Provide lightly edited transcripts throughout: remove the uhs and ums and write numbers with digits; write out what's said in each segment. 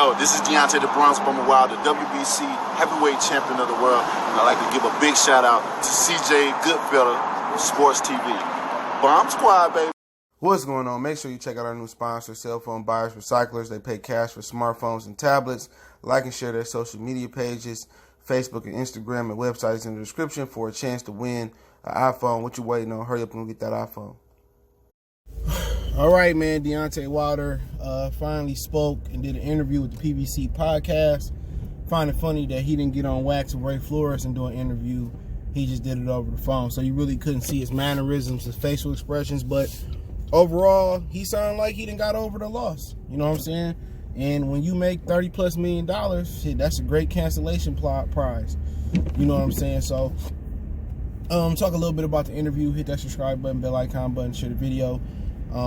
Yo, this is Deontay the Bronx Bomber Wild, the WBC heavyweight champion of the world. And I'd like to give a big shout out to CJ Goodfellow of Sports TV. Bomb Squad, baby. What's going on? Make sure you check out our new sponsor, Cell Phone Buyers Recyclers. They pay cash for smartphones and tablets. Like and share their social media pages, Facebook and Instagram, and websites in the description for a chance to win an iPhone. What you waiting on? Hurry up and go get that iPhone. All right, man. Deontay Wilder finally spoke and did an interview with the PBC podcast. Find it funny that he didn't get on wax with Ray Flores and do an interview. He just did it over the phone. So you really couldn't see his mannerisms, his facial expressions. But overall, he sounded like he done got over the loss. You know what I'm saying? And when you make $30+ million, shit, that's a great cancellation prize. You know what I'm saying? So talk a little bit about the interview. Hit that subscribe button, bell icon button, share the video.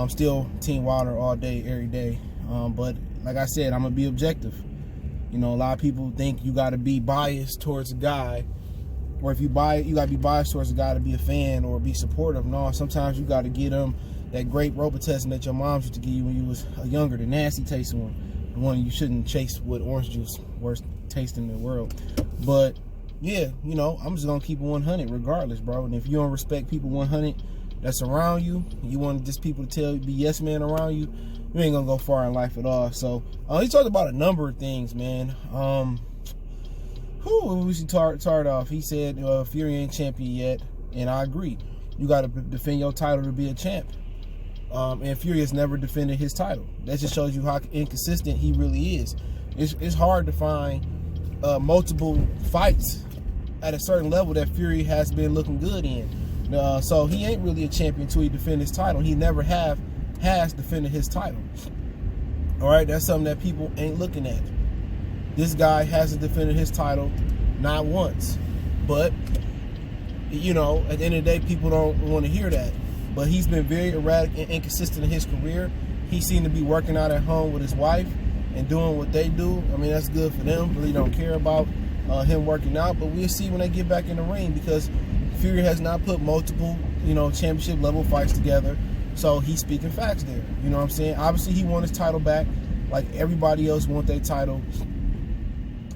Still Team Wilder all day, every day. But like I said, I'm going to be objective. You know, a lot of people think you got to be biased towards a guy. Or if you got to be biased towards a guy to be a fan or be supportive. No, sometimes you got to get them that great Robitussin that your mom used to give you when you was younger, the nasty tasting one. The one you shouldn't chase with orange juice, worst taste in the world. But, yeah, you know, I'm just going to keep it 100 regardless, bro. And if you don't respect people 100 that's around you, you want just people to be yes men around you, you ain't gonna go far in life at all. So he talked about a number of things, man. We should start off. He said Fury ain't champion yet, and I agree. You got to defend your title to be a champ. And Fury has never defended his title. That just shows you how inconsistent he really is. It's hard to find multiple fights at a certain level that Fury has been looking good in. So he ain't really a champion until he defend his title. He never has defended his title. All right, that's something that people ain't looking at. This guy hasn't defended his title not once. But, you know, at the end of the day, people don't want to hear that. But he's been very erratic and inconsistent in his career. He seemed to be working out at home with his wife and doing what they do. I mean, that's good for them. Really don't care about him working out. But we'll see when they get back in the ring, because Fury has not put multiple, championship level fights together. So he's speaking facts there. You know what I'm saying? Obviously, he won his title back like everybody else want their title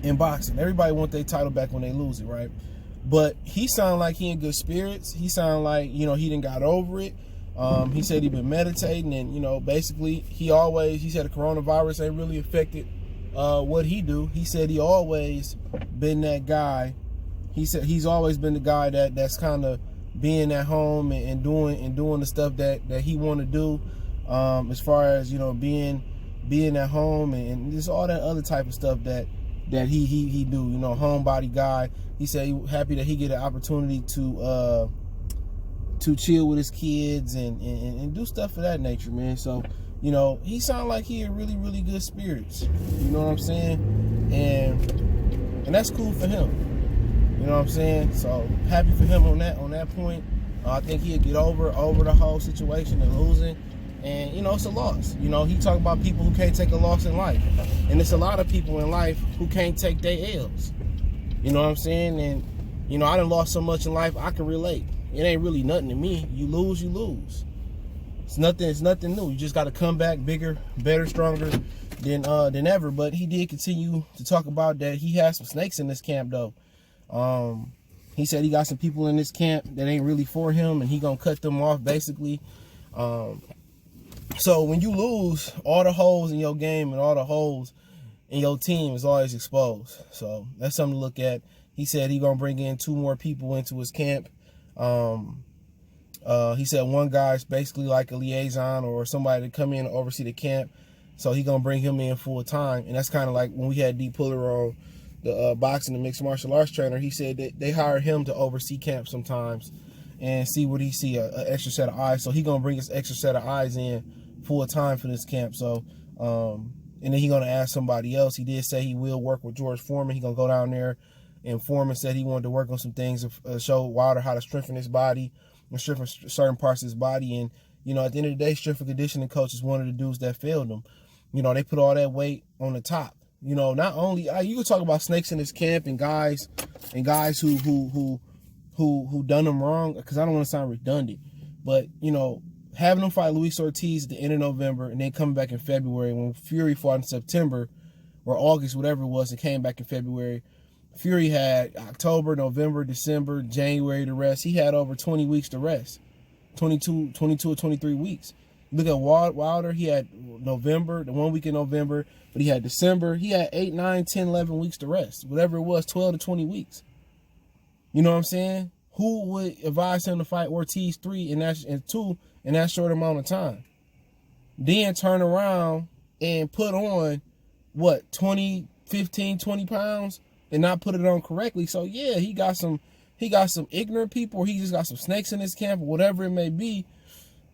in boxing. Everybody want their title back when they lose it, right? But he sounded like he in good spirits. He sounded like, he done got over it. He said he been meditating, and, basically he said the coronavirus ain't really affected what he do. He said he always been that guy. He said he's always been the guy that's kind of being at home and doing the stuff that he want to do, as far as being at home and just all that other type of stuff that he do. Homebody guy. He said he happy that he get an opportunity to chill with his kids and do stuff of that nature, man. So he sound like he in really, really good spirits. You know what I'm saying? And that's cool for him. You know what I'm saying? So happy for him on that point. I think he'll get over the whole situation of losing. And, it's a loss. He talk about people who can't take a loss in life. And it's a lot of people in life who can't take their L's. You know what I'm saying? And, I done lost so much in life, I can relate. It ain't really nothing to me. You lose, you lose. It's nothing new. You just got to come back bigger, better, stronger than ever. But he did continue to talk about that he has some snakes in this camp, though. He said he got some people in this camp that ain't really for him, and he gonna cut them off, basically. So when you lose, all the holes in your game and all the holes in your team is always exposed. So that's something to look at. He said he gonna bring in 2 more people into his camp. He said one guy's basically like a liaison or somebody to come in and oversee the camp. So he gonna bring him in full time, and that's kind of like when we had D Puller on, the boxing and mixed martial arts trainer. He said that they hired him to oversee camp sometimes and see what he see, an extra set of eyes. So he gonna bring his extra set of eyes in full time for this camp. So and then he gonna ask somebody else. He did say he will work with George Foreman. He gonna go down there, and Foreman said he wanted to work on some things to show Wilder how to strengthen his body and strengthen certain parts of his body. And at the end of the day, strength and conditioning coach is one of the dudes that failed him. They put all that weight on the top. Not only you could talk about snakes in his camp and guys who done them wrong, because I don't want to sound redundant, but having them fight Luis Ortiz at the end of November and then coming back in February when Fury fought in September or August, whatever it was, and came back in February. Fury had October, November, December, January to rest. He had over 20 weeks to rest. 22 or 23 weeks. Look at Wilder. He had November, the 1 week in November, but he had December. He had 8, 9, 10, 11 weeks to rest. Whatever it was, 12 to 20 weeks. You know what I'm saying? Who would advise him to fight Ortiz 3 and 2 in that short amount of time? Then turn around and put on, 15, 20 pounds and not put it on correctly. So yeah, he got some ignorant people, or he just got some snakes in his camp, or whatever it may be.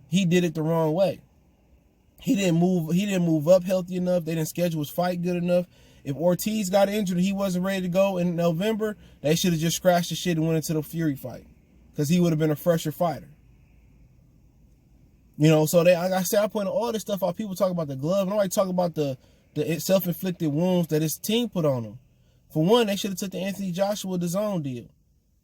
He did it the wrong way. He didn't move up healthy enough. They didn't schedule his fight good enough. If Ortiz got injured and he wasn't ready to go in November, they should have just scratched the shit and went into the Fury fight, because he would have been a fresher fighter. You know, so like I said, I pointed all this stuff out. People talk about the glove. Nobody talk about the self-inflicted wounds that his team put on him. For one, they should have took the Anthony Joshua DAZN deal.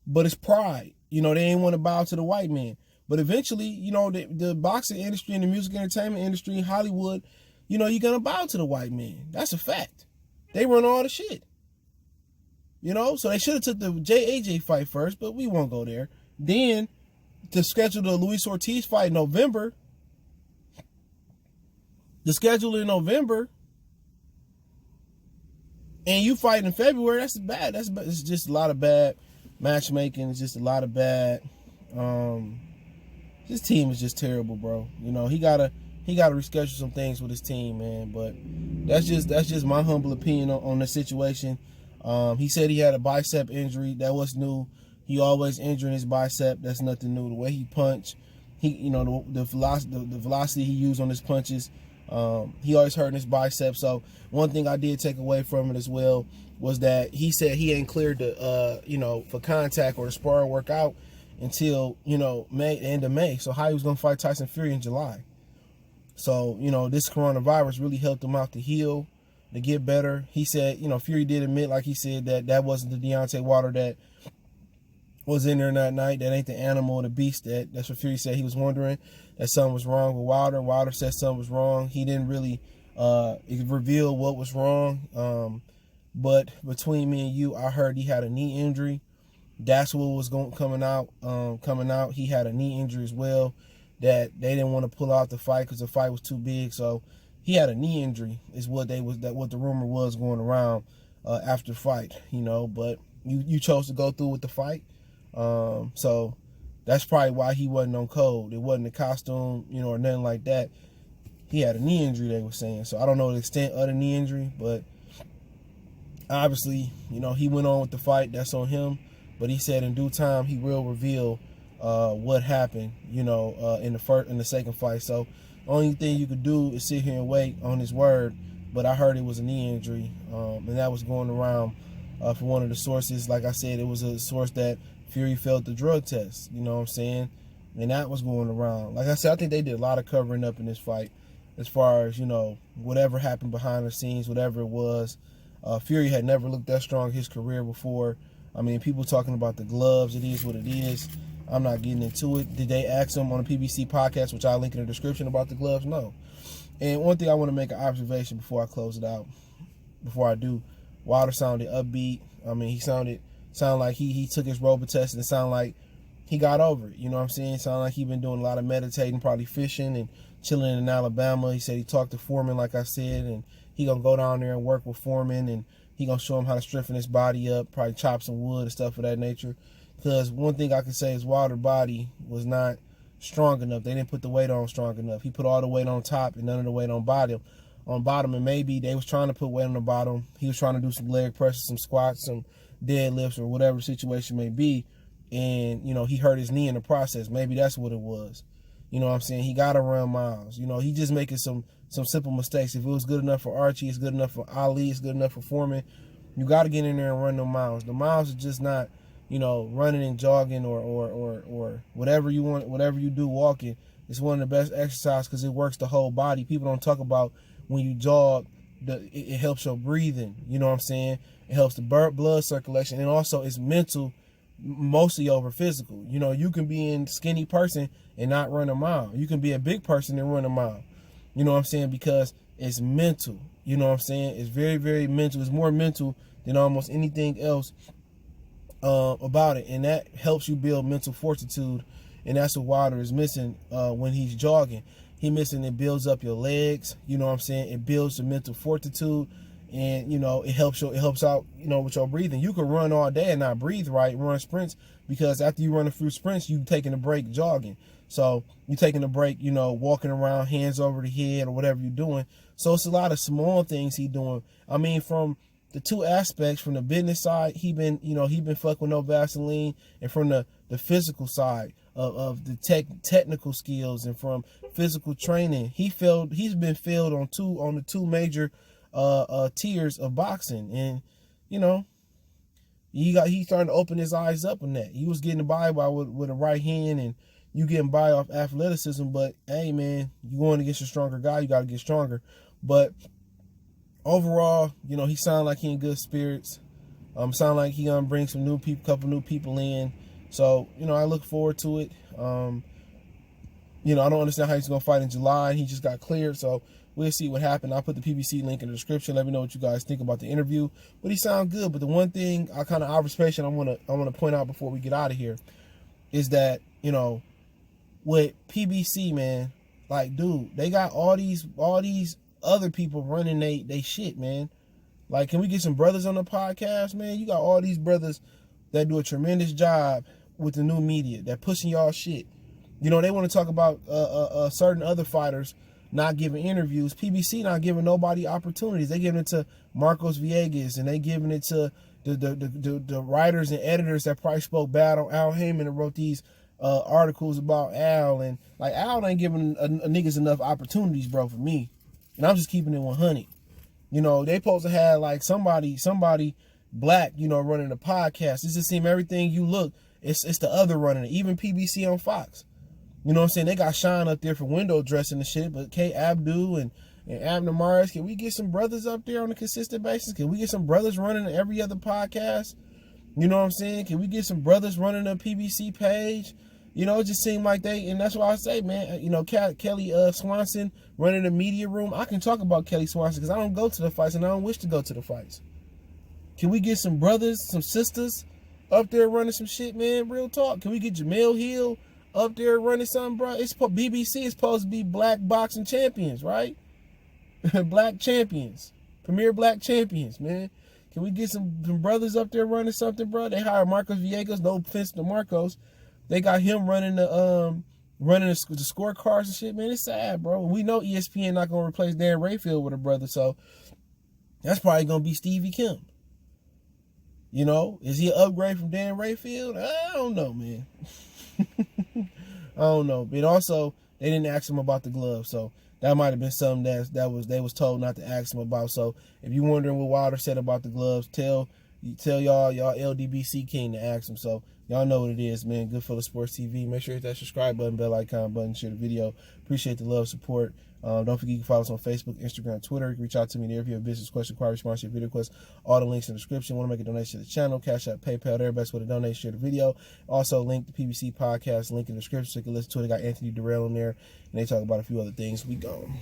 But it's pride. You know, they ain't want to bow to the white man. But eventually, you know, the boxing industry and the music entertainment industry in Hollywood, you know, you're going to bow to the white man. That's a fact. They run all the shit. You know, so they should have took the AJ fight first, but we won't go there. Then, to schedule the Luis Ortiz fight in November, the schedule in November, and you fight in February, that's bad. It's just a lot of bad matchmaking. It's just a lot of bad. His team is just terrible, bro. You know, he gotta reschedule some things with his team, man. But that's just my humble opinion on the situation. He said he had a bicep injury. That was new. He always injuring his bicep. That's nothing new. The way he punched, the velocity he used on his punches. He always hurting his bicep. So one thing I did take away from it as well was that he said he ain't cleared the for contact or the sparring workout until end of May. So how he was gonna fight Tyson Fury in July? So this coronavirus really helped him out to heal, to get better. He said Fury did admit, like he said, that wasn't the Deontay Wilder that was in there that night. That ain't the animal, the beast. That's what Fury said. He was wondering that something was wrong with Wilder. Wilder said something was wrong. He didn't really reveal what was wrong. But between me and you, I heard he had a knee injury. That's what was coming out. He had a knee injury as well, that they didn't want to pull out the fight because the fight was too big. So he had a knee injury is what the rumor was going around after the fight. But you chose to go through with the fight. So that's probably why he wasn't on code. It wasn't a costume, or nothing like that. He had a knee injury, they were saying. So I don't know the extent of the knee injury, but obviously, he went on with the fight. That's on him. But he said in due time he will reveal what happened, in the second fight. So only thing you could do is sit here and wait on his word. But I heard it was a knee injury, and that was going around from one of the sources. Like I said, it was a source that Fury failed the drug test. You know what I'm saying? And that was going around. Like I said, I think they did a lot of covering up in this fight, as far as whatever happened behind the scenes, whatever it was. Fury had never looked that strong in his career before. I mean, people talking about the gloves, it is what it is. I'm not getting into it. Did they ask him on a PBC podcast, which I'll link in the description, about the gloves? No. And one thing I want to make an observation before I close it out, before I do, Wilder sounded upbeat. I mean, he sounded like he took his Robitussin, and it sounded like he got over it. You know what I'm saying? It sounded like he been doing a lot of meditating, probably fishing and chilling in Alabama. He said he talked to Foreman, like I said, and he gonna go down there and work with Foreman, and he gonna show him how to strengthen his body up, probably chop some wood and stuff of that nature. Because one thing I can say is Wilder's body was not strong enough. They didn't put the weight on strong enough. He put all the weight on top and none of the weight on bottom. And maybe they was trying to put weight on the bottom. He was trying to do some leg presses, some squats, some deadlifts, or whatever the situation may be. And, he hurt his knee in the process. Maybe that's what it was. You know what I'm saying? He got to run miles. He just making some simple mistakes. If it was good enough for Archie, it's good enough for Ali, it's good enough for Foreman. You got to get in there and run them miles. The miles are just not, running and jogging or whatever you want, whatever you do walking. It's one of the best exercises because it works the whole body. People don't talk about when you jog, it helps your breathing. You know what I'm saying? It helps the blood circulation, and also it's mental, mostly over physical. You can be a skinny person and not run a mile. You can be a big person and run a mile. You know what I'm saying? Because is mental. You know what I'm saying? It's very, very mental. It's more mental than almost anything else about it. And that helps you build mental fortitude. And that's what Wilder is missing when he's jogging. He missing, it builds up your legs. You know what I'm saying? It builds the mental fortitude. And, you know, it helps out, you know, with your breathing. You can run all day and not breathe right, run sprints, because after you run a few sprints, you taking a break jogging. So you taking a break, you know, walking around, hands over the head or whatever you're doing. So it's a lot of small things he doing. I mean, from the two aspects, from the business side, he been fucking with no Vaseline, and from the physical side of the technical skills and from physical training, he's been failed on the two major tiers of boxing. And you know, he's starting to open his eyes up on that. He was getting by with a right hand, and you getting by off athleticism. But hey, man, you going against a stronger guy, you got to get stronger. But overall, you know, he sound like he in good spirits. Sound like he gonna bring some couple new people in. So, you know, I look forward to it. You know, I don't understand how he's gonna fight in July. He just got cleared, so we'll see what happened. I'll put the PBC link in the description. Let me know what you guys think about the interview. But he sound good. But the one thing observation I wanna point out before we get out of here is that, you know, with PBC, man, like, dude, they got all these other people running they shit, man. Like, can we get some brothers on the podcast, man? You got all these brothers that do a tremendous job with the new media, that pushing y'all shit. You know, they want to talk about certain other fighters not giving interviews. PBC not giving nobody opportunities. They giving it to Marcos Villegas, and they giving it to the writers and editors that probably spoke bad on Al Heyman and wrote these articles about Al. And like, Al ain't giving niggas enough opportunities, bro, for me. And I'm just keeping it 100. You know, they supposed to have like somebody black, you know, running the podcast. It just seems everything you look, it's the other running it. Even PBC on Fox. You know what I'm saying? They got Sean up there for window dressing and shit, but K. Abdul and Abner Maris, can we get some brothers up there on a consistent basis? Can we get some brothers running every other podcast? You know what I'm saying? Can we get some brothers running a PBC page? You know, it just seemed like and that's why I say, man, you know, Kelly Swanson running the media room. I can talk about Kelly Swanson because I don't go to the fights and I don't wish to go to the fights. Can we get some brothers, some sisters up there running some shit, man? Real talk. Can we get Jamel Hill up there running something, bro? BBC is supposed to be black boxing champions, right? Black champions. Premier black champions, man. Can we get some brothers up there running something, bro? They hired Marcos Villegas. No offense to Marcos. They got him running the scorecards and shit, man. It's sad, bro. We know ESPN not gonna replace Dan Rayfield with a brother, so that's probably gonna be Stevie Kim. You know, is he an upgrade from Dan Rayfield? I don't know, man. I don't know. But also, they didn't ask him about the gloves, so that might have been something they was told not to ask him about. So if you're wondering what Wilder said about the gloves, tell y'all LDBC King to ask him. So y'all know what it is, man. Goodfellas Sports TV. Make sure you hit that subscribe button, bell icon button, share the video. Appreciate the love, support. Don't forget you can follow us on Facebook, Instagram, Twitter. You can reach out to me there if you have a business question, inquiry, response, video request. All the links in the description. Want to make a donation to the channel? Cash App, PayPal, there. Best way to donate. Share the video. Also, link the PBC podcast, link in the description so you can listen to it. They got Anthony Durrell in there, and they talk about a few other things. We gone.